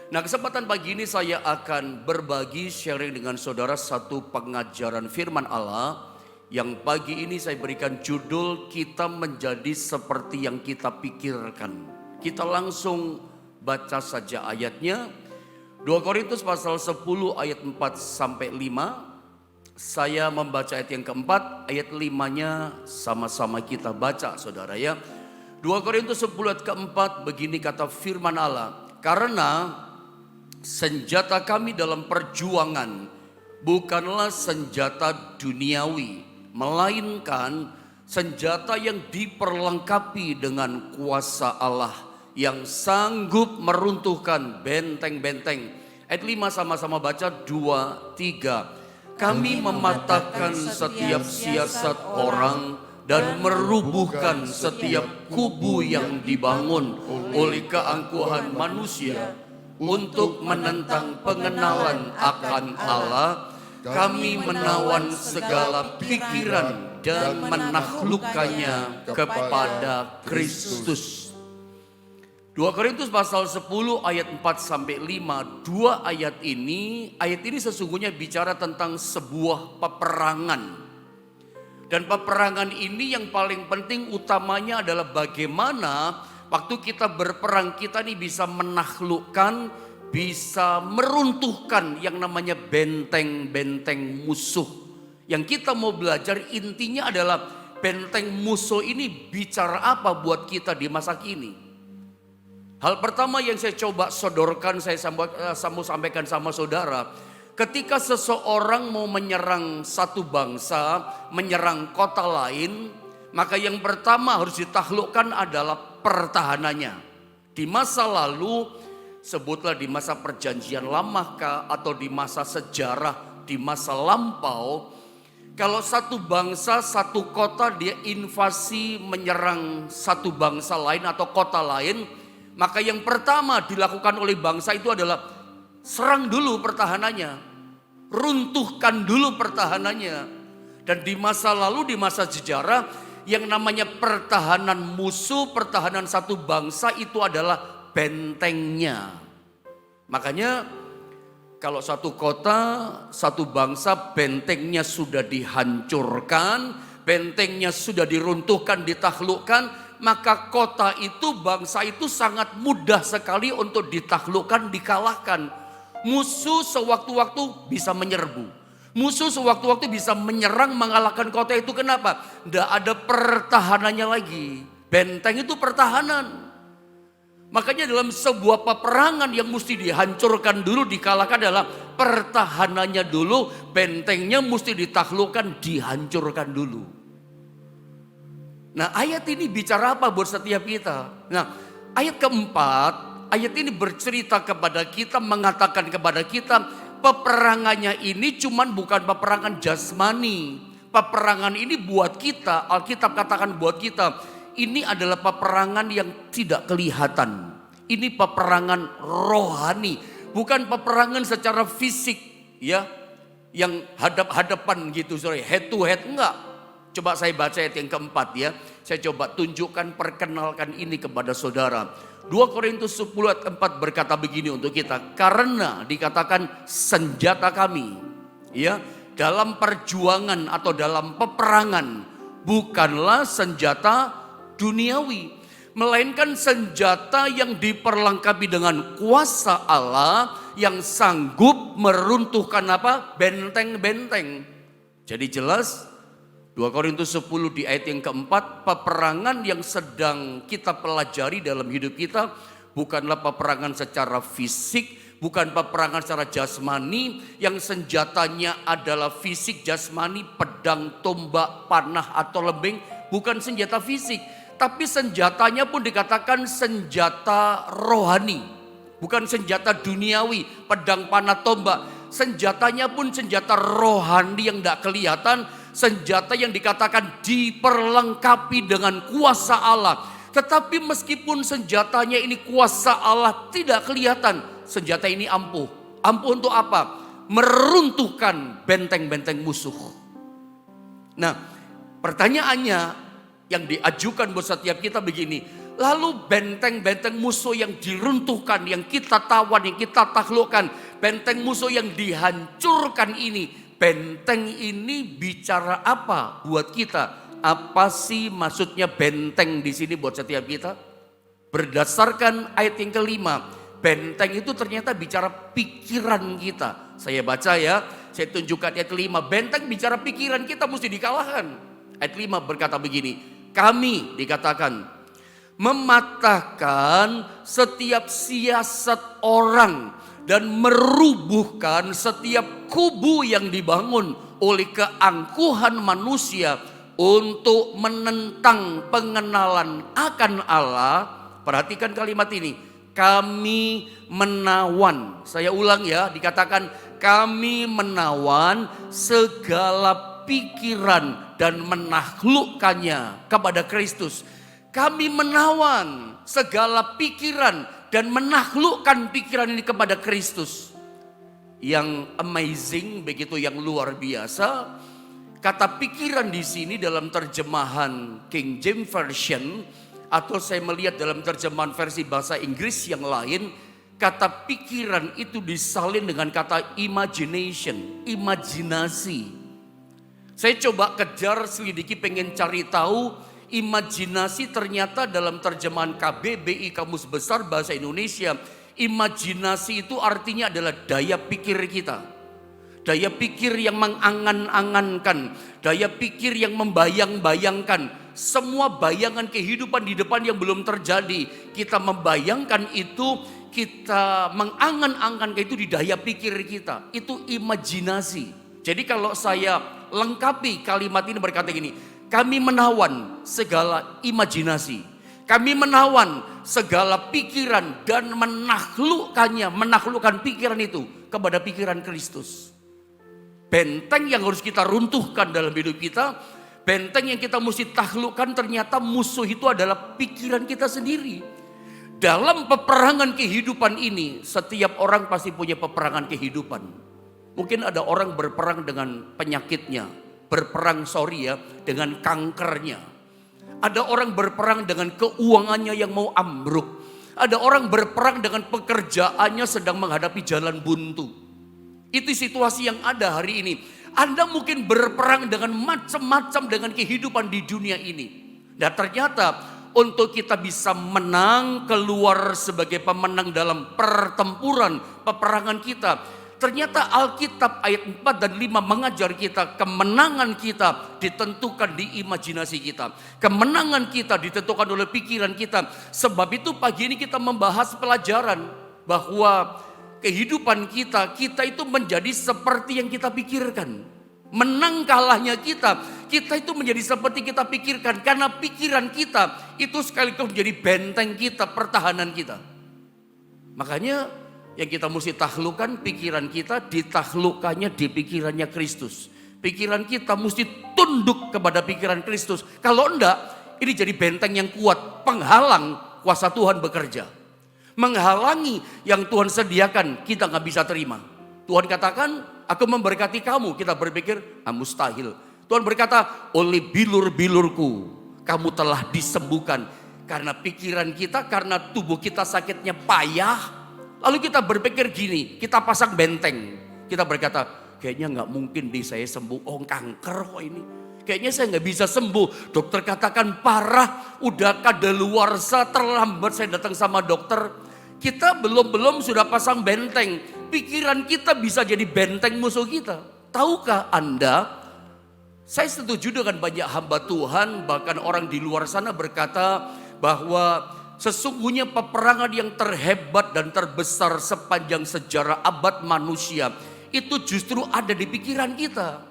Nah, kesempatan pagi ini saya akan berbagi sharing dengan saudara satu pengajaran firman Allah yang pagi ini saya berikan judul kita menjadi seperti yang kita pikirkan. Kita langsung baca saja ayatnya. 2 Korintus pasal 10 ayat 4 sampai 5. Saya membaca ayat yang keempat, ayat 5-nya sama-sama kita baca saudara ya. 2 Korintus 10 ayat keempat, begini kata firman Allah. Karena senjata kami dalam perjuangan bukanlah senjata duniawi, melainkan senjata yang diperlengkapi dengan kuasa Allah yang sanggup meruntuhkan benteng-benteng. Ayat 5 sama-sama baca, 2, 3. Kami mematahkan setiap siasat orang dan merubuhkan setiap kubu yang dibangun oleh keangkuhan manusia untuk menentang pengenalan akan Allah. Kami menawan segala pikiran dan menaklukkannya kepada Kristus. 2 Korintus pasal 10 ayat 4 sampai 5. Dua ayat ini sesungguhnya bicara tentang sebuah peperangan. Dan peperangan ini yang paling penting utamanya adalah bagaimana waktu kita berperang kita nih bisa menaklukkan, bisa meruntuhkan yang namanya benteng-benteng musuh. Yang kita mau belajar intinya adalah benteng musuh ini bicara apa buat kita di masa kini. Hal pertama yang saya coba sodorkan, saya sampaikan sama saudara. Ketika seseorang mau menyerang satu bangsa, menyerang kota lain, maka yang pertama harus ditaklukkan adalah pertahanannya. Di masa lalu, sebutlah di masa perjanjian lama atau di masa sejarah, di masa lampau, kalau satu bangsa, satu kota dia invasi menyerang satu bangsa lain atau kota lain, maka yang pertama dilakukan oleh bangsa itu adalah serang dulu pertahanannya, runtuhkan dulu pertahanannya. Dan di masa lalu, di masa sejarah, yang namanya pertahanan musuh, pertahanan satu bangsa itu adalah bentengnya. Makanya kalau satu kota, satu bangsa bentengnya sudah dihancurkan, bentengnya sudah diruntuhkan, ditaklukkan, maka kota itu, bangsa itu sangat mudah sekali untuk ditaklukkan, dikalahkan. Musuh sewaktu-waktu bisa menyerbu. Musuh sewaktu-waktu bisa menyerang, mengalahkan kota itu. Kenapa? Tidak ada pertahanannya lagi. Benteng itu pertahanan. Makanya dalam sebuah peperangan yang mesti dihancurkan dulu, dikalahkan adalah pertahanannya dulu. Bentengnya mesti ditaklukkan, dihancurkan dulu. Nah, ayat ini bicara apa buat setiap kita? Nah, ayat keempat, ayat ini bercerita kepada kita, mengatakan kepada kita, peperangannya ini cuman bukan peperangan jasmani. Peperangan ini buat kita, Alkitab katakan buat kita, ini adalah peperangan yang tidak kelihatan. Ini peperangan rohani, bukan peperangan secara fisik, ya, yang hadap-hadapan gitu, head to head, enggak. Coba saya baca ayat yang keempat ya. Saya coba tunjukkan, perkenalkan ini kepada saudara. 2 Korintus 10 ayat 4 berkata begini untuk kita. Karena dikatakan senjata kami ya dalam perjuangan atau dalam peperangan bukanlah senjata duniawi, melainkan senjata yang diperlengkapi dengan kuasa Allah yang sanggup meruntuhkan apa? Benteng-benteng. Jadi jelas 2 Korintus 10 di ayat yang keempat, peperangan yang sedang kita pelajari dalam hidup kita bukanlah peperangan secara fisik, bukan peperangan secara jasmani yang senjatanya adalah fisik, jasmani, pedang, tombak, panah atau lembing, bukan senjata fisik, tapi senjatanya pun dikatakan senjata rohani, bukan senjata duniawi, pedang, panah, tombak. Senjatanya pun senjata rohani yang tidak kelihatan, senjata yang dikatakan diperlengkapi dengan kuasa Allah. Tetapi meskipun senjatanya ini kuasa Allah tidak kelihatan, senjata ini ampuh. Ampuh untuk apa? Meruntuhkan benteng-benteng musuh. Nah, pertanyaannya yang diajukan buat setiap kita begini, Lalu benteng-benteng musuh yang diruntuhkan, yang kita tawan, yang kita taklukkan. Benteng musuh yang dihancurkan ini. Benteng ini bicara apa buat kita? Apa sih maksudnya benteng di sini buat setiap kita? Berdasarkan ayat yang kelima, benteng itu ternyata bicara pikiran kita. Saya baca ya, saya tunjukkan ayat kelima. Benteng bicara pikiran kita mesti dikalahkan. Ayat 5 berkata begini, kami dikatakan mematahkan setiap siasat orang dan merubuhkan setiap kubu yang dibangun oleh keangkuhan manusia untuk menentang pengenalan akan Allah. Perhatikan kalimat ini, kami menawan. Saya ulang ya, dikatakan kami menawan segala pikiran dan menaklukkannya kepada Kristus. Kami menawan segala pikiran dan menaklukkan pikiran ini kepada Kristus. Yang amazing, begitu yang luar biasa. Kata pikiran di sini dalam terjemahan King James Version, atau saya melihat dalam terjemahan versi bahasa Inggris yang lain, kata pikiran itu disalin dengan kata imagination, imajinasi. Saya coba kejar, selidiki, pengen cari tahu. Imajinasi ternyata dalam terjemahan KBBI Kamus Besar Bahasa Indonesia, imajinasi itu artinya adalah daya pikir kita. Daya pikir yang mengangan-angankan, daya pikir yang membayang-bayangkan. Semua bayangan kehidupan di depan yang belum terjadi, kita membayangkan itu, kita mengangan-angankan itu di daya pikir kita. Itu imajinasi. Jadi kalau saya lengkapi kalimat ini berkata gini, kami menawan segala imajinasi. Kami menawan segala pikiran dan menaklukkan pikiran itu kepada pikiran Kristus. Benteng yang harus kita runtuhkan dalam hidup kita, benteng yang kita mesti taklukkan, ternyata musuh itu adalah pikiran kita sendiri. Dalam peperangan kehidupan ini, setiap orang pasti punya peperangan kehidupan. Mungkin ada orang berperang dengan penyakitnya, berperang dengan kankernya. Ada orang berperang dengan keuangannya yang mau ambruk. Ada orang berperang dengan pekerjaannya sedang menghadapi jalan buntu. Itu situasi yang ada hari ini. Anda mungkin berperang dengan macam-macam dengan kehidupan di dunia ini. Dan ternyata untuk kita bisa menang, keluar sebagai pemenang dalam pertempuran, peperangan kita, ternyata Alkitab ayat 4 dan 5 mengajar kita kemenangan kita ditentukan di imajinasi kita. Kemenangan kita ditentukan oleh pikiran kita. Sebab itu pagi ini kita membahas pelajaran bahwa kehidupan kita itu menjadi seperti yang kita pikirkan. Menang kalahnya kita itu menjadi seperti kita pikirkan. Karena pikiran kita itu sekaligus menjadi benteng kita, pertahanan kita. Makanya yang kita mesti taklukkan, pikiran kita ditaklukkannya di pikirannya Kristus. Pikiran kita mesti tunduk kepada pikiran Kristus. Kalau enggak, ini jadi benteng yang kuat, penghalang kuasa Tuhan bekerja. Menghalangi yang Tuhan sediakan, kita gak bisa terima. Tuhan katakan, aku memberkati kamu. Kita berpikir, mustahil. Tuhan berkata, oleh bilur-bilurku, kamu telah disembuhkan. Karena pikiran kita, karena tubuh kita sakitnya payah. Lalu kita berpikir gini, kita pasang benteng. Kita berkata, kayaknya gak mungkin deh saya sembuh. Oh, kanker kok ini. Kayaknya saya gak bisa sembuh. Dokter katakan parah, udah kadaluarsa, terlambat saya datang sama dokter. Kita belum sudah pasang benteng. Pikiran kita bisa jadi benteng musuh kita. Tahukah Anda, saya setuju dengan banyak hamba Tuhan, bahkan orang di luar sana berkata bahwa sesungguhnya peperangan yang terhebat dan terbesar sepanjang sejarah abad manusia itu justru ada di pikiran kita.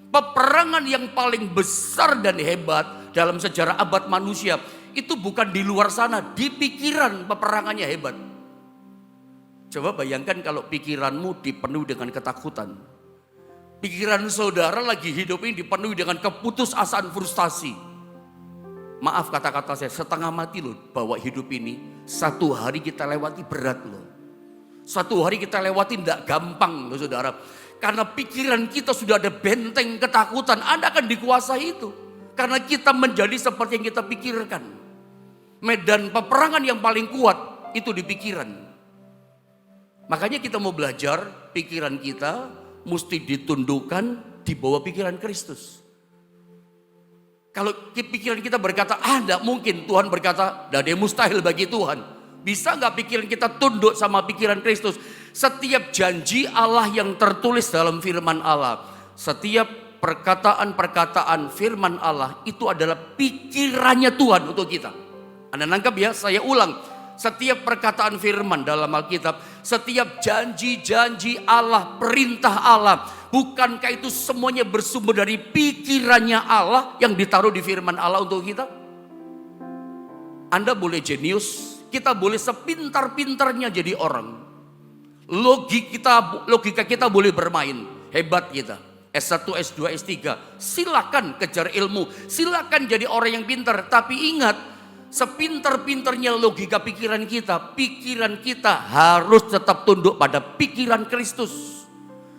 Peperangan yang paling besar dan hebat dalam sejarah abad manusia itu bukan di luar sana, di pikiran peperangannya hebat. Coba bayangkan kalau pikiranmu dipenuhi dengan ketakutan. Pikiran saudara lagi hidup ini dipenuhi dengan keputusasaan, frustasi. Maaf kata-kata saya, setengah mati loh bawa hidup ini. Satu hari kita lewati berat loh. Satu hari kita lewati tidak gampang loh saudara. Karena pikiran kita sudah ada benteng ketakutan. Anda akan dikuasai itu. Karena kita menjadi seperti yang kita pikirkan. Medan peperangan yang paling kuat itu di pikiran. Makanya kita mau belajar, pikiran kita mesti ditundukkan di bawah pikiran Kristus. Kalau pikiran kita berkata, tidak mungkin. Tuhan berkata, tidak ada yang mustahil bagi Tuhan. Bisa nggak pikiran kita tunduk sama pikiran Kristus? Setiap janji Allah yang tertulis dalam firman Allah, setiap perkataan-perkataan firman Allah itu adalah pikirannya Tuhan untuk kita. Anda nangkap ya? Saya ulang. Setiap perkataan firman dalam Alkitab, setiap janji-janji Allah, perintah Allah, bukankah itu semuanya bersumber dari pikirannya Allah yang ditaruh di firman Allah untuk kita? Anda boleh jenius, kita boleh sepintar-pintarnya jadi orang. Logika kita boleh bermain, hebat kita. S1, S2, S3, silakan kejar ilmu, silakan jadi orang yang pintar. Tapi ingat, sepintar-pintarnya logika pikiran kita harus tetap tunduk pada pikiran Kristus.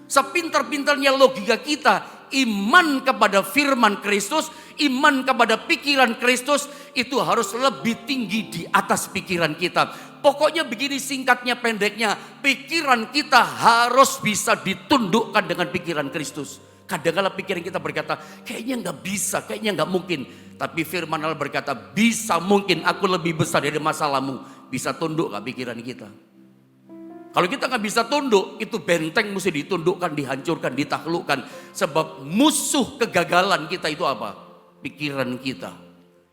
Sepintar-pintarnya logika kita, iman kepada firman Kristus, iman kepada pikiran Kristus itu harus lebih tinggi di atas pikiran kita. Pokoknya begini singkatnya pendeknya, pikiran kita harus bisa ditundukkan dengan pikiran Kristus. Kadang-kadang pikiran kita berkata, kayaknya gak bisa, kayaknya gak mungkin. Tapi firman Allah berkata, bisa mungkin, aku lebih besar dari masalahmu. Bisa tunduk gak pikiran kita? Kalau kita gak bisa tunduk, itu benteng mesti ditundukkan, dihancurkan, ditaklukkan. Sebab musuh kegagalan kita itu apa? Pikiran kita.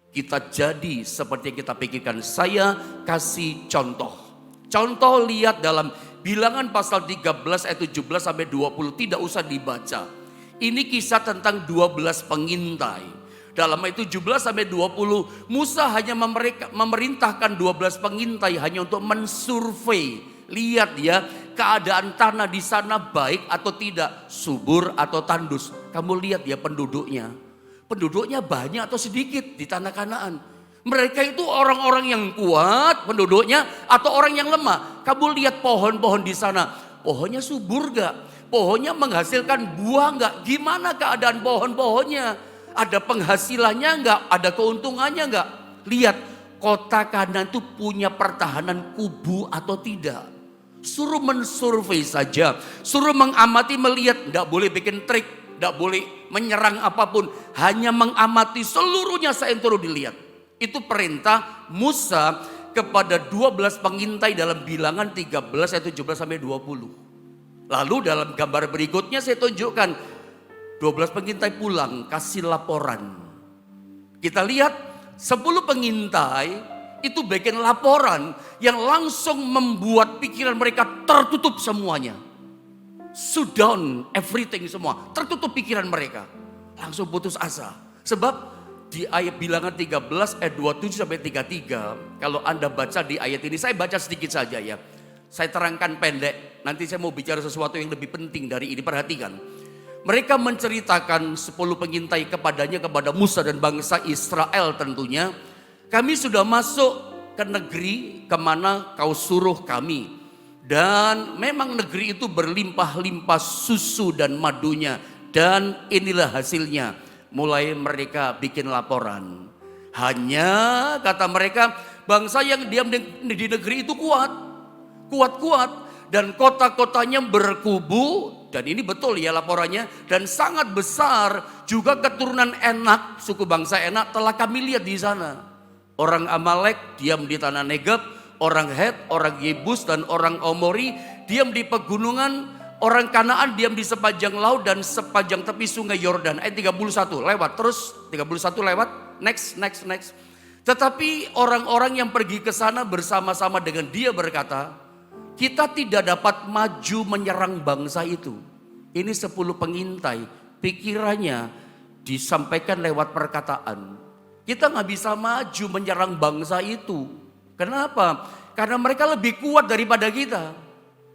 Kita jadi seperti yang kita pikirkan. Saya kasih contoh. Contoh lihat dalam Bilangan pasal 13 ayat 17 sampai 20, tidak usah dibaca. Ini kisah tentang 12 pengintai. Dalam ayat 17 sampai 20, Musa hanya memerintahkan 12 pengintai hanya untuk mensurvei. Lihat ya, keadaan tanah di sana baik atau tidak, subur atau tandus. Kamu lihat ya penduduknya. Penduduknya banyak atau sedikit di tanah Kanaan. Mereka itu orang-orang yang kuat penduduknya atau orang yang lemah. Kamu lihat pohon-pohon di sana. Pohonnya subur gak? Pohonnya menghasilkan buah enggak? Gimana keadaan pohon-pohonnya? Ada penghasilannya enggak? Ada keuntungannya enggak? Lihat, kota Kanaan itu punya pertahanan kubu atau tidak? Suruh mensurvei saja. Suruh mengamati, melihat. Enggak boleh bikin trik. Enggak boleh menyerang apapun. Hanya mengamati seluruhnya saya turun dilihat. Itu perintah Musa kepada 12 pengintai dalam Bilangan 13 ayat 17 sampai 20. Lalu dalam gambar berikutnya saya tunjukkan 12 pengintai pulang kasih laporan. Kita lihat 10 pengintai itu bikin laporan yang langsung membuat pikiran mereka tertutup semuanya. Shut down everything semua, tertutup pikiran mereka. Langsung putus asa. Sebab di ayat Bilangan 13 ayat 27 sampai 33, kalau Anda baca di ayat ini, saya baca sedikit saja ya. Saya terangkan pendek, nanti saya mau bicara sesuatu yang lebih penting dari ini, perhatikan. Mereka menceritakan 10 pengintai kepada Musa dan bangsa Israel tentunya. Kami sudah masuk ke negeri kemana kau suruh kami. Dan memang negeri itu berlimpah-limpah susu dan madunya. Dan inilah hasilnya. Mulai mereka bikin laporan. Hanya kata mereka, bangsa yang diam di negeri itu kuat. Kuat-kuat dan kota-kotanya berkubu, dan ini betul ya laporannya, dan sangat besar. Juga keturunan Enak, suku bangsa Enak telah kami lihat di sana. Orang Amalek diam di tanah Negeb, orang Het, orang Yebus dan orang Omori diam di pegunungan, orang Kanaan diam di sepanjang laut dan sepanjang tepi sungai Yordan. Ayat 31 lewat terus, 31 lewat, next. Tetapi orang-orang yang pergi ke sana bersama-sama dengan dia berkata, kita tidak dapat maju menyerang bangsa itu. Ini 10 pengintai, pikirannya disampaikan lewat perkataan. Kita gak bisa maju menyerang bangsa itu. Kenapa? Karena mereka lebih kuat daripada kita.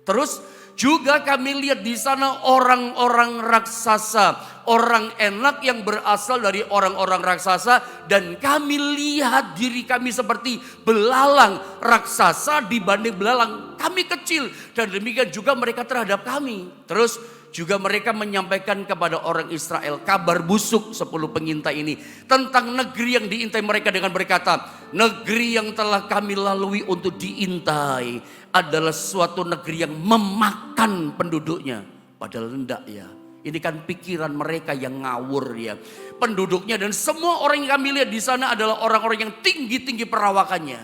Terus juga kami lihat di sana orang-orang raksasa, orang Enak yang berasal dari orang-orang raksasa, dan kami lihat diri kami seperti belalang raksasa dibanding belalang kami kecil, dan demikian juga mereka terhadap kami. Terus juga mereka menyampaikan kepada orang Israel kabar busuk 10 pengintai ini tentang negeri yang diintai mereka dengan berkata, negeri yang telah kami lalui untuk diintai adalah suatu negeri yang memakan penduduknya. Padahal enggak ya. Ini kan pikiran mereka yang ngawur ya. Penduduknya dan semua orang yang kami lihat di sana adalah orang-orang yang tinggi-tinggi perawakannya.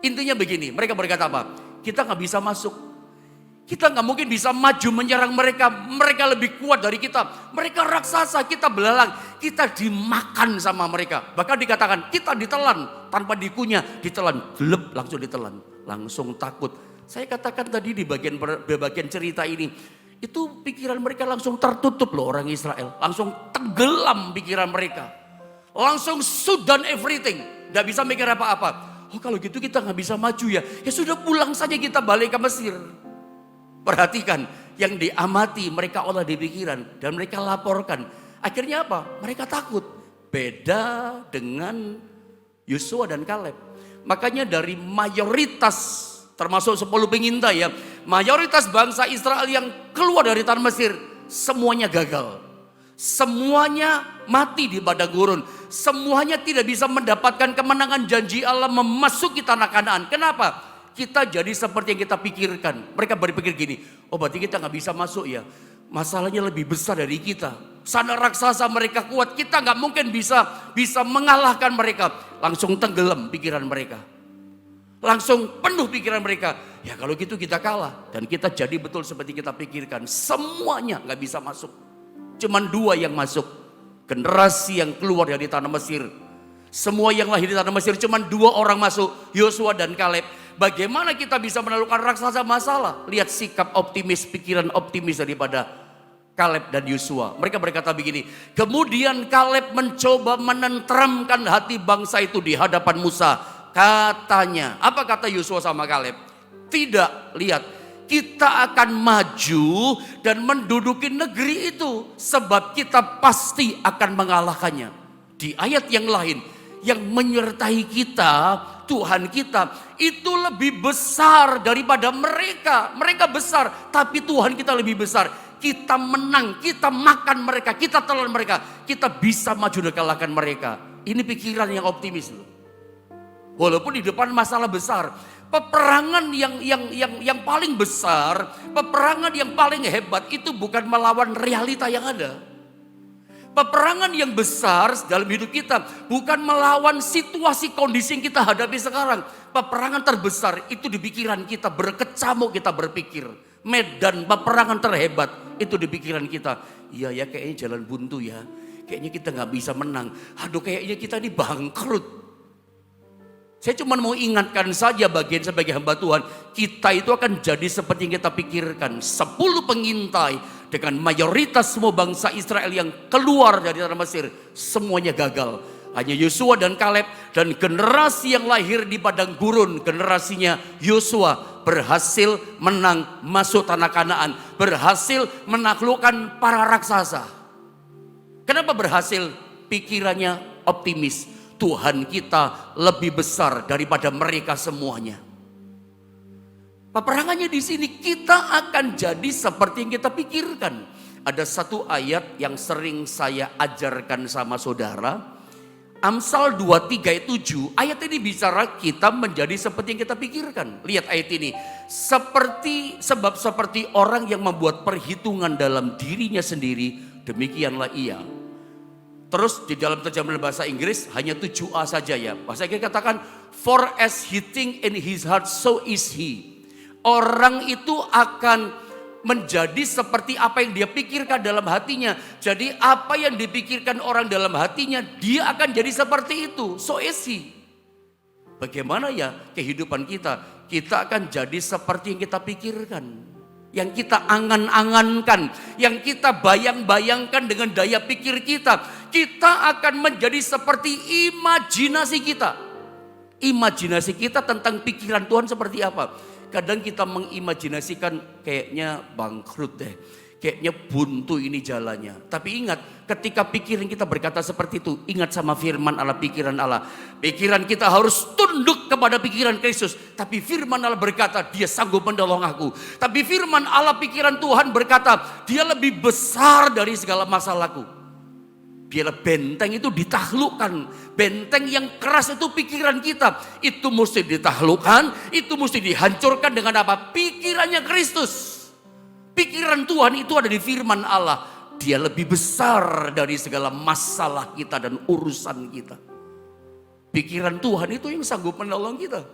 Intinya begini, mereka berkata apa? Kita nggak bisa masuk. Kita nggak mungkin bisa maju menyerang mereka. Mereka lebih kuat dari kita. Mereka raksasa, kita belalang. Kita dimakan sama mereka. Bahkan dikatakan kita ditelan. Tanpa dikunyah, ditelan. Gelap, langsung ditelan. Langsung takut. Saya katakan tadi di bagian cerita ini. Itu pikiran mereka langsung tertutup loh orang Israel. Langsung tenggelam pikiran mereka. Langsung sudan everything. Nggak bisa mikir apa-apa. Oh kalau gitu kita nggak bisa maju ya. Ya sudah pulang saja kita balik ke Mesir. Perhatikan, yang diamati mereka olah di pikiran dan mereka laporkan. Akhirnya apa? Mereka takut. Beda dengan Yosua dan Kaleb. Makanya dari mayoritas, termasuk 10 pengintai ya, mayoritas bangsa Israel yang keluar dari tanah Mesir, semuanya gagal. Semuanya mati di padang gurun. Semuanya tidak bisa mendapatkan kemenangan janji Allah memasuki tanah Kanaan. Kenapa? Kita jadi seperti yang kita pikirkan. Mereka berpikir gini, oh berarti kita gak bisa masuk ya. Masalahnya lebih besar dari kita. Sana raksasa mereka kuat, kita gak mungkin bisa mengalahkan mereka. Langsung tenggelam pikiran mereka. Langsung penuh pikiran mereka. Ya kalau gitu kita kalah. Dan kita jadi betul seperti kita pikirkan. Semuanya gak bisa masuk. Cuman 2 yang masuk. Generasi yang keluar dari tanah Mesir. Semua yang lahir di tanah Mesir cuman 2 orang masuk. Yosua dan Kaleb. Bagaimana kita bisa menaklukkan raksasa masalah? Lihat sikap optimis, pikiran optimis daripada Kaleb dan Yosua. Mereka berkata begini, kemudian Kaleb mencoba menenteramkan hati bangsa itu di hadapan Musa. Katanya, apa kata Yosua sama Kaleb? Tidak, lihat, kita akan maju dan menduduki negeri itu. Sebab kita pasti akan mengalahkannya. Di ayat yang lain, yang menyertai kita, Tuhan kita itu lebih besar daripada mereka. Mereka besar, tapi Tuhan kita lebih besar. Kita menang, kita makan mereka, kita telan mereka. Kita bisa maju dan kalahkan mereka. Ini pikiran yang optimis loh. Walaupun di depan masalah besar, peperangan yang paling besar, peperangan yang paling hebat itu bukan melawan realita yang ada. Peperangan yang besar dalam hidup kita bukan melawan situasi kondisi yang kita hadapi sekarang. Peperangan terbesar itu di pikiran kita, berkecamuk kita berpikir. Medan peperangan terhebat itu di pikiran kita. Iya ya kayaknya jalan buntu ya. Kayaknya kita gak bisa menang. Aduh kayaknya kita ini bangkrut. Saya cuma mau ingatkan saja bagian sebagai hamba Tuhan. Kita itu akan jadi seperti yang kita pikirkan. 10 pengintai dengan mayoritas semua bangsa Israel yang keluar dari tanah Mesir. Semuanya gagal. Hanya Yosua dan Kaleb dan generasi yang lahir di padang gurun. Generasinya Yosua berhasil menang masuk tanah Kanaan. Berhasil menaklukkan para raksasa. Kenapa berhasil? Pikirannya optimis. Tuhan kita lebih besar daripada mereka semuanya. Peperangannya di sini kita akan jadi seperti yang kita pikirkan. Ada satu ayat yang sering saya ajarkan sama saudara. Amsal 23 ayat 7. Ayat ini bicara kita menjadi seperti yang kita pikirkan. Lihat ayat ini. Sebab seperti orang yang membuat perhitungan dalam dirinya sendiri, demikianlah ia. Terus di dalam terjemahan bahasa Inggris hanya 7a saja ya. Bahasa Inggris katakan, for as he think in his heart so is he. Orang itu akan menjadi seperti apa yang dia pikirkan dalam hatinya. Jadi apa yang dipikirkan orang dalam hatinya, dia akan jadi seperti itu. So is he. Bagaimana ya kehidupan kita? Kita akan jadi seperti yang kita pikirkan. Yang kita angan-angankan, yang kita bayang-bayangkan dengan daya pikir kita. Kita akan menjadi seperti imajinasi kita. Imajinasi kita tentang pikiran Tuhan seperti apa. Kadang kita mengimajinasikan kayaknya bangkrut deh. kayaknya buntu ini jalannya. Tapi ingat, ketika pikiran kita berkata seperti itu, ingat sama firman Allah, pikiran Allah. Pikiran kita harus tunduk kepada pikiran Kristus. Tapi firman Allah berkata, dia sanggup menolong aku. Tapi firman Allah, pikiran Tuhan berkata, dia lebih besar dari segala masalahku. Biarlah benteng itu ditaklukkan. Benteng yang keras itu pikiran kita. Itu mesti ditaklukkan, itu mesti dihancurkan dengan apa? Pikirannya Kristus. Pikiran Tuhan itu ada di firman Allah. Dia lebih besar dari segala masalah kita dan urusan kita. Pikiran Tuhan itu yang sanggup menolong kita.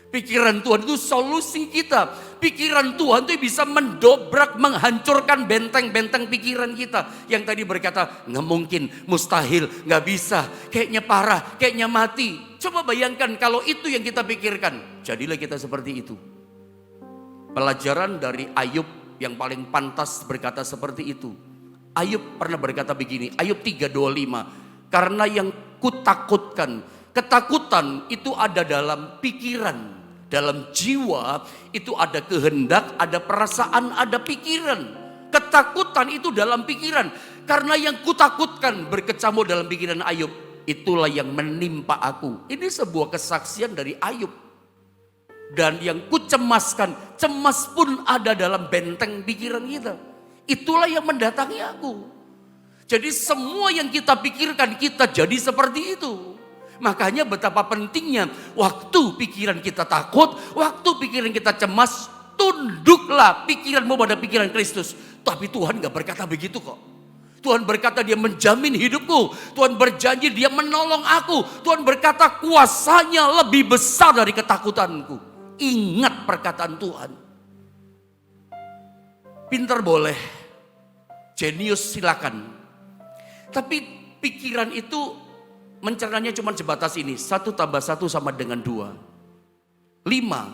Pikiran Tuhan itu solusi kita. Pikiran Tuhan itu bisa mendobrak, menghancurkan benteng-benteng pikiran kita. Yang tadi berkata, nggak mungkin, mustahil, nggak bisa, kayaknya parah, kayaknya mati. Coba bayangkan kalau itu yang kita pikirkan. Jadilah kita seperti itu. Pelajaran dari Ayub yang paling pantas berkata seperti itu. Ayub pernah berkata begini, Ayub 3:25. Karena yang kutakutkan, ketakutan itu ada dalam pikiran. Dalam jiwa itu ada kehendak, ada perasaan, ada pikiran. Ketakutan itu dalam pikiran. Karena yang kutakutkan berkecamuk dalam pikiran Ayub. Itulah yang menimpa aku. Ini sebuah kesaksian dari Ayub. Dan yang kucemaskan, cemas pun ada dalam benteng pikiran kita. Itulah yang mendatangi aku. Jadi semua yang kita pikirkan kita jadi seperti itu. Makanya betapa pentingnya waktu pikiran kita takut, waktu pikiran kita cemas, tunduklah pikiranmu pada pikiran Kristus. Tapi Tuhan gak berkata begitu kok. Tuhan berkata dia menjamin hidupku. Tuhan berjanji dia menolong aku. Tuhan berkata kuasanya lebih besar dari ketakutanku. Ingat perkataan Tuhan. Pintar boleh, jenius silakan. Tapi pikiran itu mencernanya cuma sebatas ini. 1 + 1 sama dengan 2. 5.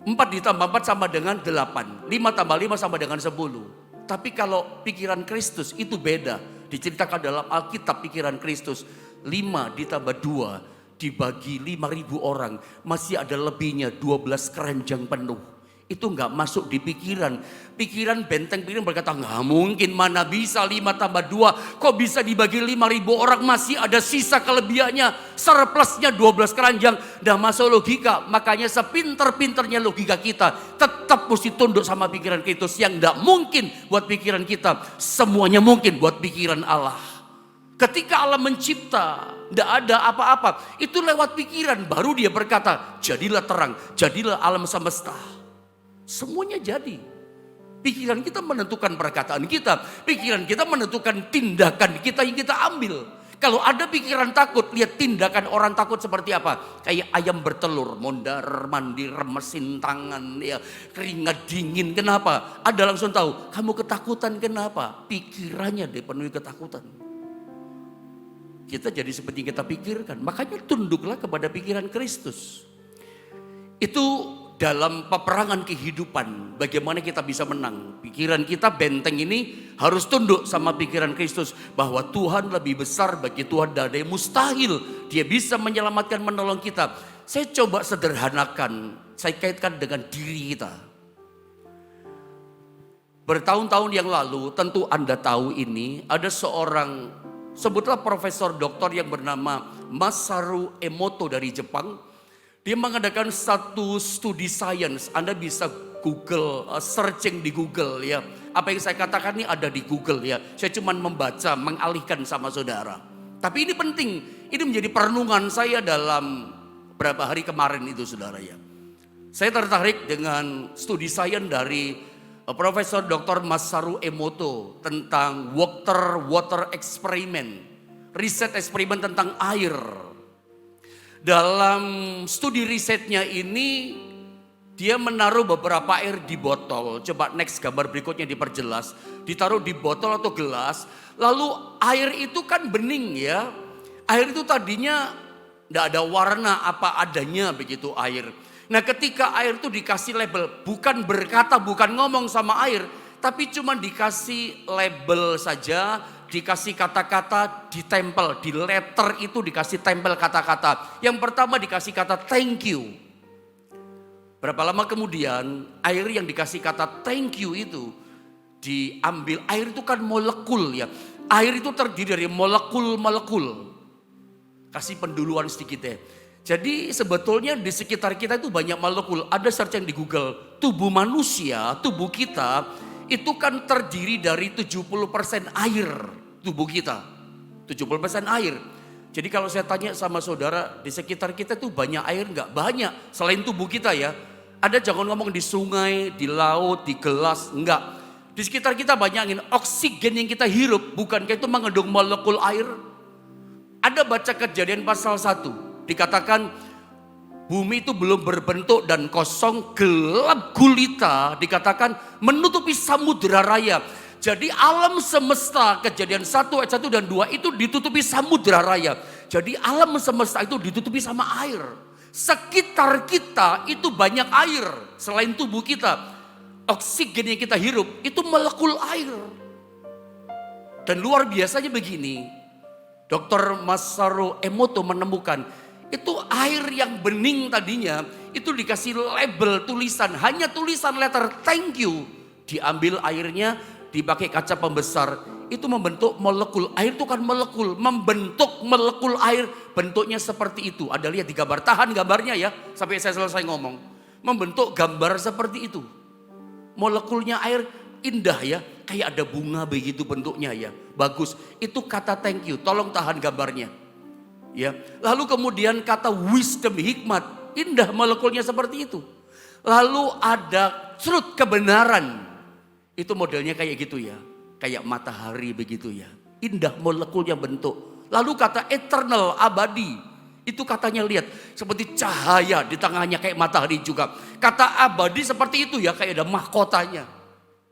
4 ditambah 4 sama dengan 8. 5 tambah 5 sama dengan 10. Tapi kalau pikiran Kristus itu beda. Diceritakan dalam Alkitab pikiran Kristus. 5 ditambah 2 dibagi 5.000 orang. Masih ada lebihnya 12 keranjang penuh. Itu nggak masuk di pikiran. Pikiran benteng pikiran berkata nggak mungkin, mana bisa 5 tambah 2. Kok bisa dibagi 5.000 orang, masih ada sisa kelebihannya. Surplusnya 12 keranjang. Dah masuk logika. Makanya sepinter-pinternya logika kita tetap mesti tunduk sama pikiran Kristus. Yang nggak mungkin buat pikiran kita, semuanya mungkin buat pikiran Allah. Ketika Allah mencipta, tidak ada apa-apa. Itu lewat pikiran. Baru dia berkata, jadilah terang, jadilah alam semesta. Semuanya jadi. Pikiran kita menentukan perkataan kita. Pikiran kita menentukan tindakan kita yang kita ambil. Kalau ada pikiran takut, lihat tindakan orang takut seperti apa. Kayak ayam bertelur, mondar mandir, remesin tangan, ya, keringat dingin. Kenapa? Ada langsung tahu, kamu ketakutan kenapa? Pikirannya dipenuhi ketakutan. Kita jadi seperti yang kita pikirkan. Makanya tunduklah kepada pikiran Kristus. Itu dalam peperangan kehidupan, bagaimana kita bisa menang. Pikiran kita, benteng ini harus tunduk sama pikiran Kristus. Bahwa Tuhan lebih besar, bagi Tuhan tidak ada yang mustahil. Dia bisa menyelamatkan, menolong kita. Saya coba sederhanakan, saya kaitkan dengan diri kita. Bertahun-tahun yang lalu, tentu Anda tahu ini, ada seorang, sebutlah profesor doktor yang bernama Masaru Emoto dari Jepang. Dia mengadakan satu studi sains. Anda bisa Google, searching di Google ya. Apa yang saya katakan ini ada di Google ya. Saya cuma membaca, mengalihkan sama saudara. Tapi ini penting. Ini menjadi perenungan saya dalam beberapa hari kemarin itu saudara ya. Saya tertarik dengan studi sains dari Profesor Dr. Masaru Emoto tentang water experiment. Riset eksperimen tentang air. Dalam studi risetnya ini, dia menaruh beberapa air di botol. Coba next gambar berikutnya diperjelas. Ditaruh di botol atau gelas. Lalu air itu kan bening ya. Air itu tadinya tidak ada warna apa adanya begitu air. Nah ketika air itu dikasih label. Bukan berkata, bukan ngomong sama air. Tapi cuma dikasih label saja. Dikasih kata-kata, ditempel, di letter itu dikasih tempel kata-kata. Yang pertama dikasih kata thank you. Berapa lama kemudian air yang dikasih kata thank you itu diambil. Air itu kan molekul ya. Air itu terdiri dari molekul-molekul. Kasih penduluan sedikit ya. Jadi sebetulnya di sekitar kita itu banyak molekul. Ada search yang di Google. Tubuh manusia, tubuh kita itu kan terdiri dari 70% air. Tubuh kita 70% air. Jadi kalau saya tanya sama saudara, di sekitar kita tuh banyak air enggak? Banyak, selain tubuh kita ya. Ada jangan ngomong di sungai, di laut, di gelas, enggak. Di sekitar kita banyakin oksigen yang kita hirup, bukankah itu mengandung molekul air? Ada baca Kejadian pasal 1, dikatakan bumi itu belum berbentuk dan kosong, gelap gulita, dikatakan menutupi samudera raya. Jadi alam semesta Kejadian 1 ayat 1 dan 2 itu ditutupi samudera raya. Jadi alam semesta itu ditutupi sama air. Sekitar kita itu banyak air selain tubuh kita. Oksigen yang kita hirup itu molekul air. Dan luar biasanya begini, Dr. Masaru Emoto menemukan itu air yang bening tadinya itu dikasih label tulisan, hanya tulisan letter thank you. Diambil airnya, dipakai kaca pembesar, itu membentuk molekul. Air itu kan molekul, membentuk molekul air, bentuknya seperti itu. Ada lihat di gambar, tahan gambarnya ya sampai saya selesai ngomong. Membentuk gambar seperti itu. Molekulnya air indah ya, kayak ada bunga begitu bentuknya ya. Bagus, itu kata thank you, tolong tahan gambarnya. Ya, lalu kemudian kata wisdom, hikmat, indah molekulnya seperti itu. Lalu ada truth, kebenaran. Itu modelnya kayak gitu ya, kayak matahari begitu ya. Indah molekulnya bentuk. Lalu kata eternal, abadi. Itu katanya lihat seperti cahaya di tangannya kayak matahari juga. Kata abadi seperti itu ya, kayak ada mahkotanya.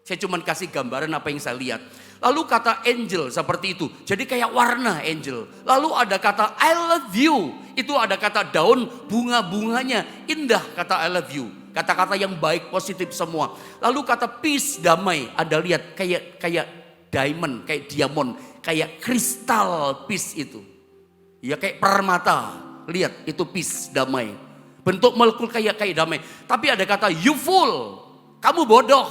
Saya cuma kasih gambaran apa yang saya lihat. Lalu kata angel seperti itu. Jadi kayak warna angel. Lalu ada kata I love you. Itu ada kata daun bunga-bunganya. Indah kata I love you. Kata-kata yang baik, positif semua. Lalu kata peace, damai. Ada lihat kayak diamond, kayak diamond, kayak kristal peace itu. Ya kayak permata. Lihat itu peace, damai. Bentuk molekul kayak damai. Tapi ada kata you fool. Kamu bodoh.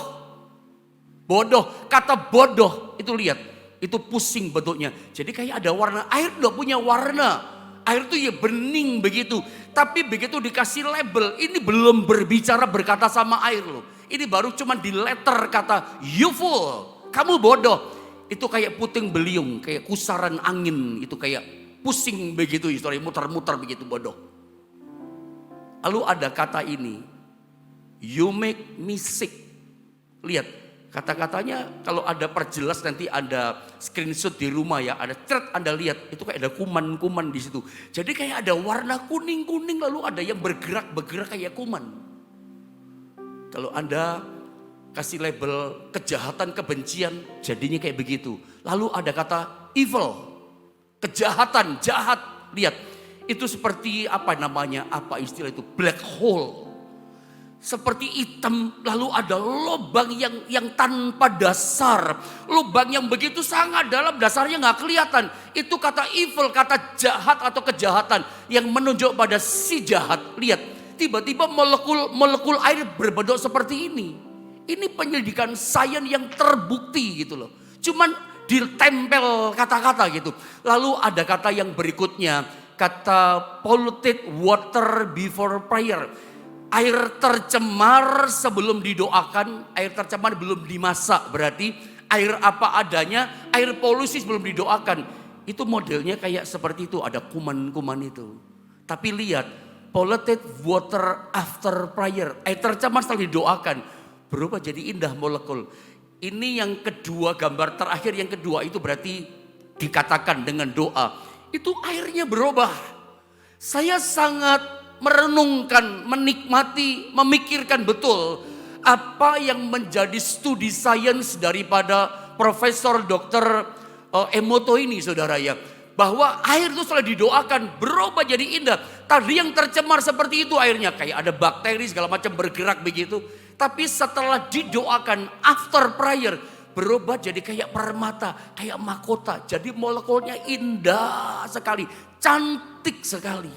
Bodoh. Kata bodoh itu lihat. Itu pusing bentuknya. Jadi kayak ada warna. Air udah punya warna. Air itu ya bening begitu. Tapi begitu dikasih label. Ini belum berbicara berkata sama air loh. Ini baru cuma di letter kata you fool. Kamu bodoh. Itu kayak puting beliung. Kayak kusaran angin. Itu kayak pusing begitu, histori muter-muter begitu bodoh. Lalu ada kata ini, you make me sick. Lihat, kata-katanya kalau ada perjelas nanti ada screenshot di rumah ya, ada thread Anda lihat, itu kayak ada kuman-kuman di situ. Jadi kayak ada warna kuning-kuning lalu ada yang bergerak-bergerak kayak kuman. Kalau Anda kasih label kejahatan, kebencian, jadinya kayak begitu. Lalu ada kata evil. Kejahatan, jahat. Lihat, itu seperti apa namanya, apa istilah itu, black hole. Seperti hitam, lalu ada lubang yang tanpa dasar. Lubang yang begitu sangat dalam, dasarnya nggak kelihatan. Itu kata evil, kata jahat atau kejahatan. Yang menunjuk pada si jahat. Lihat, tiba-tiba molekul air berbentuk seperti ini. Ini penyelidikan sains yang terbukti gitu loh. Cuman ditempel kata-kata gitu. Lalu ada kata yang berikutnya, kata polluted water before prayer. Air tercemar sebelum didoakan, air tercemar belum dimasak, berarti air apa adanya, air polusi sebelum didoakan. Itu modelnya kayak seperti itu, ada kuman-kuman itu. Tapi lihat, polluted water after prayer, air tercemar setelah didoakan, berubah jadi indah molekul. Ini yang kedua, gambar terakhir yang kedua itu berarti dikatakan dengan doa. Itu airnya berubah. Saya sangat merenungkan, menikmati, memikirkan betul apa yang menjadi studi sains daripada Profesor Dr. Emoto ini saudara ya. Bahwa air itu setelah didoakan berubah jadi indah. Tadi yang tercemar seperti itu airnya, kayak ada bakteri segala macam bergerak begitu. Tapi setelah didoakan after prayer berubah jadi kayak permata, kayak mahkota. Jadi molekulnya indah sekali, cantik sekali.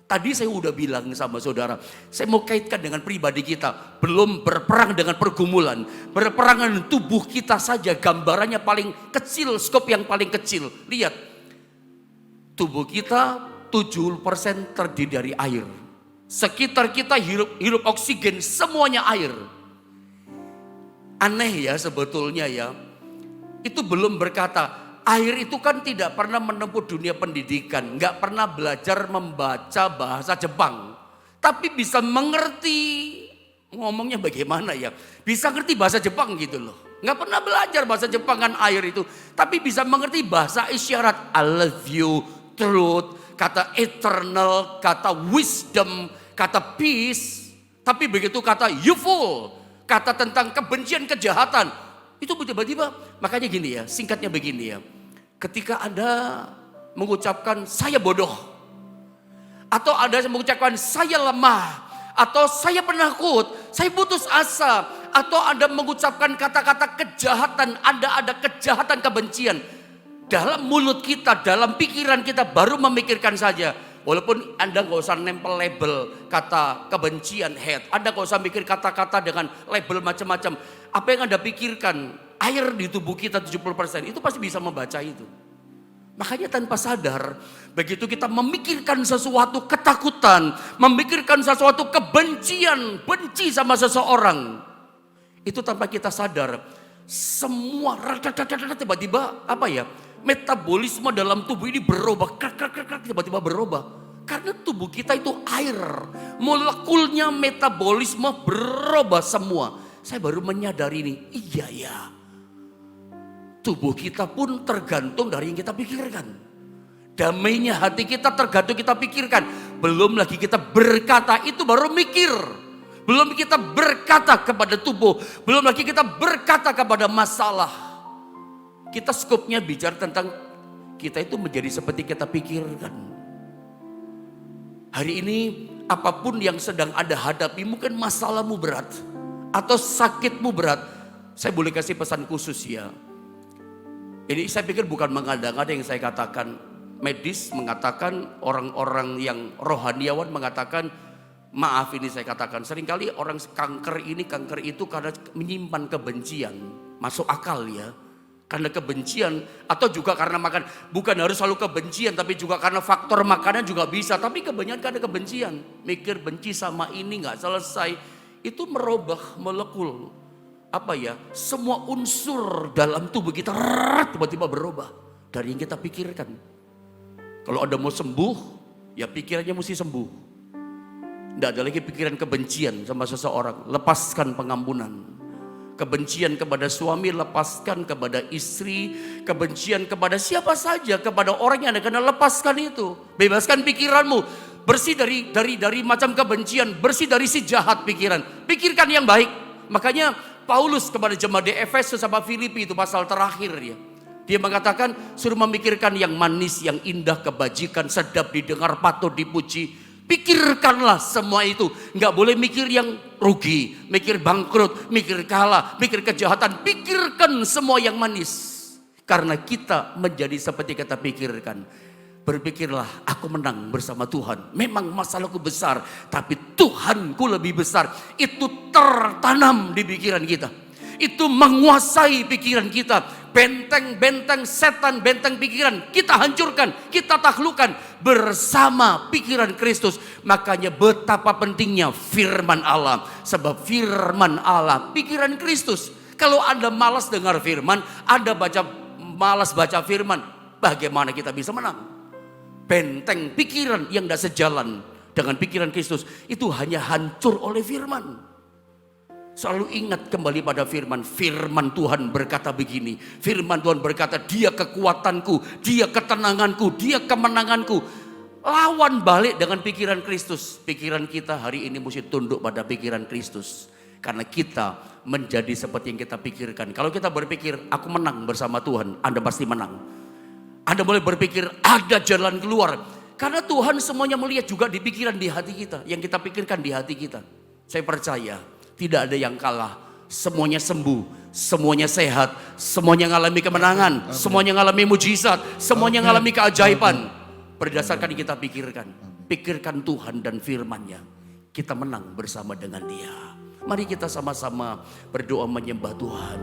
Tadi saya udah bilang sama saudara, saya mau kaitkan dengan pribadi kita. Belum berperang dengan pergumulan, berperang dengan tubuh kita saja, gambarannya paling kecil, skop yang paling kecil. Lihat, tubuh kita 70% terdiri dari air. Sekitar kita hirup oksigen, semuanya air. Aneh ya sebetulnya ya. Itu belum berkata, air itu kan tidak pernah menempuh dunia pendidikan, nggak pernah belajar membaca bahasa Jepang, tapi bisa mengerti, ngomongnya bagaimana ya, bisa ngerti bahasa Jepang gitu loh. Nggak pernah belajar bahasa Jepang kan air itu, tapi bisa mengerti bahasa isyarat. I love you, truth, kata eternal, kata wisdom, kata peace. Tapi begitu kata youthful, kata tentang kebencian, kejahatan, itu tiba-tiba. Makanya gini ya, singkatnya begini ya. Ketika Anda mengucapkan saya bodoh, atau Anda mengucapkan saya lemah, atau saya penakut, saya putus asa, atau Anda mengucapkan kata-kata kejahatan, Anda ada kejahatan, kebencian, dalam mulut kita, dalam pikiran kita baru memikirkan saja. Walaupun Anda gak usah nempel label kata kebencian, hate, Anda gak usah mikir kata-kata dengan label macam-macam. Apa yang Anda pikirkan, air di tubuh kita 70% itu pasti bisa membaca itu. Makanya tanpa sadar, begitu kita memikirkan sesuatu ketakutan, memikirkan sesuatu kebencian, benci sama seseorang, itu tanpa kita sadar, semua tiba-tiba apa ya, metabolisme dalam tubuh ini berubah, tiba-tiba berubah. Karena tubuh kita itu air, molekulnya metabolisme berubah semua. Saya baru menyadari ini, iya ya. Tubuh kita pun tergantung dari yang kita pikirkan. Damainya hati kita tergantung kita pikirkan. Belum lagi kita berkata, itu baru mikir. Belum kita berkata kepada tubuh. Belum lagi kita berkata kepada masalah. Kita skopnya bicara tentang kita itu menjadi seperti kita pikirkan. Hari ini apapun yang sedang Anda hadapi, mungkin masalahmu berat atau sakitmu berat. Saya boleh kasih pesan khusus ya. Ini saya pikir bukan mengada-ngada yang saya katakan. Medis mengatakan, orang-orang yang rohaniawan mengatakan, maaf ini saya katakan, seringkali orang kanker ini, kanker itu karena menyimpan kebencian. Masuk akal ya. Karena kebencian atau juga karena makan. Bukan harus selalu kebencian, tapi juga karena faktor makanan juga bisa. Tapi kebanyakan karena kebencian. Mikir benci sama ini gak selesai. Itu merubah molekul. Apa ya, semua unsur dalam tubuh kita tiba-tiba berubah dari yang kita pikirkan. Kalau Anda mau sembuh, ya pikirannya mesti sembuh. Tidak ada lagi pikiran kebencian sama seseorang, lepaskan pengampunan. Kebencian kepada suami, lepaskan kepada istri. Kebencian kepada siapa saja, kepada orang yang Anda kenal, lepaskan itu. Bebaskan pikiranmu, bersih dari macam kebencian, bersih dari si jahat pikiran. Pikirkan yang baik. Makanya Paulus kepada jemaat di Efesus sama Filipi itu pasal terakhir ya. Dia mengatakan suruh memikirkan yang manis, yang indah, kebajikan, sedap didengar, patut dipuji. Pikirkanlah semua itu. Nggak boleh mikir yang rugi, mikir bangkrut, mikir kalah, mikir kejahatan. Pikirkan semua yang manis. Karena kita menjadi seperti kita pikirkan. Berpikirlah, aku menang bersama Tuhan. Memang masalahku besar, tapi Tuhanku lebih besar. Itu tertanam di pikiran kita. Itu menguasai pikiran kita. Benteng-benteng setan, benteng pikiran kita hancurkan, kita taklukkan bersama pikiran Kristus. Makanya betapa pentingnya firman Allah. Sebab firman Allah, pikiran Kristus. Kalau Anda malas dengar firman, Anda malas baca firman, bagaimana kita bisa menang? Benteng pikiran yang tidak sejalan dengan pikiran Kristus itu hanya hancur oleh firman. Selalu ingat kembali pada firman. Firman Tuhan berkata begini. Firman Tuhan berkata, dia kekuatanku, dia ketenanganku, dia kemenanganku. Lawan balik dengan pikiran Kristus. Pikiran kita hari ini mesti tunduk pada pikiran Kristus. Karena kita menjadi seperti yang kita pikirkan. Kalau kita berpikir, aku menang bersama Tuhan, Anda pasti menang. Anda boleh berpikir ada jalan keluar. Karena Tuhan semuanya melihat juga di pikiran, di hati kita. Yang kita pikirkan di hati kita. Saya percaya tidak ada yang kalah. Semuanya sembuh, semuanya sehat, semuanya mengalami kemenangan, semuanya mengalami mujizat, semuanya mengalami keajaiban. Berdasarkan yang kita pikirkan. pikirkan Tuhan dan firman-Nya, kita menang bersama dengan Dia. Mari kita sama-sama berdoa menyembah Tuhan.